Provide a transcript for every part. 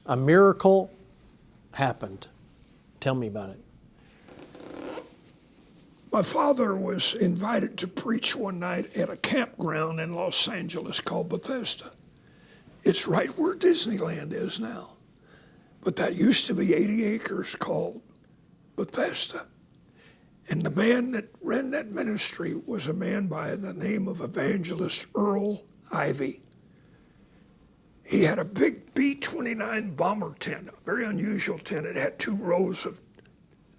A miracle happened. Tell me about it. My father was invited to preach one night at a campground in Los Angeles called Bethesda. It's right where Disneyland is now. But that used to be 80 acres called Bethesda. And the man that ran that ministry was a man by the name of Evangelist Earl Ivie. He had a big B-29 bomber tent, a very unusual tent. It had 2 rows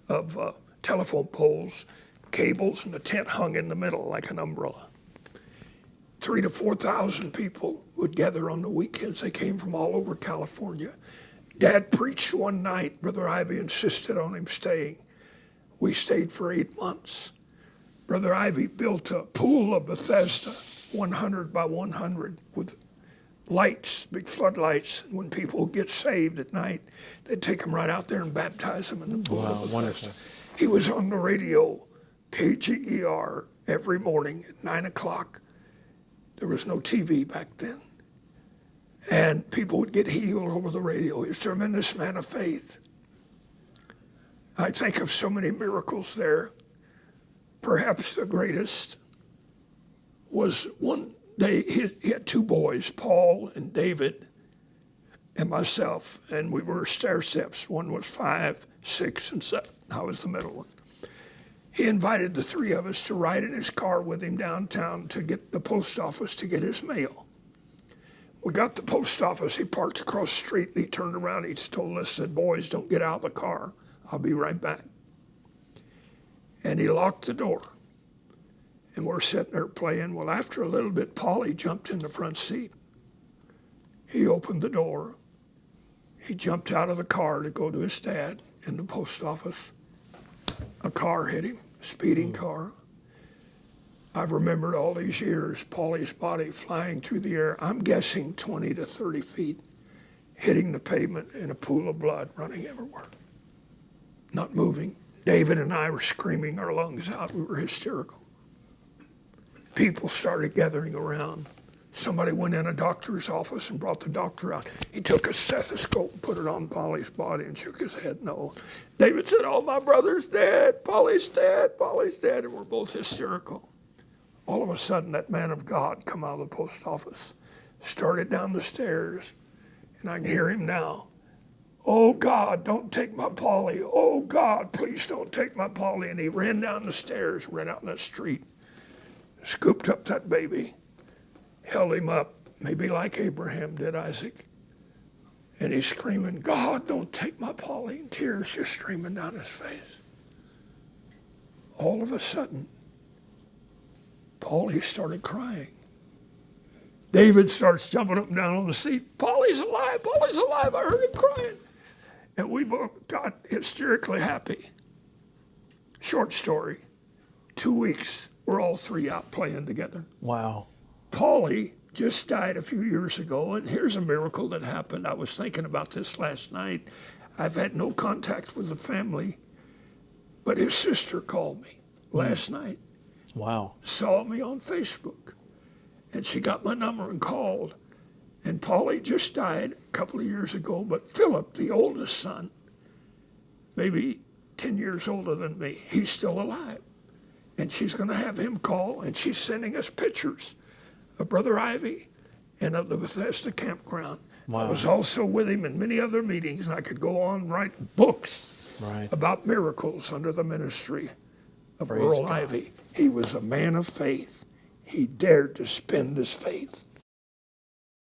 of telephone poles, cables, and the tent hung in the middle like an umbrella. 3,000 to 4,000 people would gather on the weekends. They came from all over California. Dad preached one night. Brother Ivie insisted on him staying. We stayed for 8 months. Brother Ivie built a pool of Bethesda, 100 by 100, with lights, big floodlights. When people get saved at night, they'd take them right out there and baptize them in the pool. Wow, wonderful. He was on the radio, KGER, every morning at 9 o'clock. There was no TV back then. And people would get healed over the radio. He was a tremendous man of faith. I think of so many miracles there. Perhaps the greatest was one day, he had 2 boys, Paul and David, and myself, and we were stair steps. One was 5, 6, and 7. I was the middle one. He invited the 3 of us to ride in his car with him downtown to get the post office to get his mail. We got to the post office. He parked across the street, and he turned around. He told us, said, "Boys, don't get out of the car. I'll be right back." And he locked the door. And we're sitting there playing. Well, after a little bit, PAULY jumped in the front seat. He opened the door. He jumped out of the car to go to his dad in the post office. A car hit him, a speeding car. I've remembered all these years, PAULY's body flying through the air, I'm guessing 20 to 30 feet, hitting the pavement in a pool of blood running everywhere. Not moving. David and I were screaming our lungs out. We were hysterical. People started gathering around. Somebody went in a doctor's office and brought the doctor out. He took a stethoscope and put it on PAULY's body and shook his head no. David said, "Oh, my brother's dead. PAULY's dead. PAULY's dead." And we're both hysterical. All of a sudden, that man of God come out of the post office, started down the stairs, and I can hear him now. "Oh, God, don't take my PAULY. Oh, God, please don't take my PAULY." And he ran down the stairs, ran out in the street, scooped up that baby, held him up, maybe like Abraham did Isaac. And he's screaming, "God, don't take my PAULY," and tears just streaming down his face. All of a sudden, PAULY started crying. David starts jumping up and down on the seat. "PAULY's alive, PAULY's alive." I heard him crying. And we both got hysterically happy. Short story, 2 weeks, we're all 3 out playing together. Wow. PAULY just died a few years ago, and here's a miracle that happened. I was thinking about this last night. I've had no contact with the family, but his sister called me last night. Wow. Saw me on Facebook, and she got my number and called. And PAULY just died a couple of years ago, but Philip, the oldest son, maybe 10 years older than me, he's still alive. And she's going to have him call, and she's sending us pictures of Brother Ivie and of the Bethesda campground. Wow. I was also with him in many other meetings, and I could go on and write books about miracles under the ministry of Earl Ivie. He was a man of faith. He dared to spend his faith.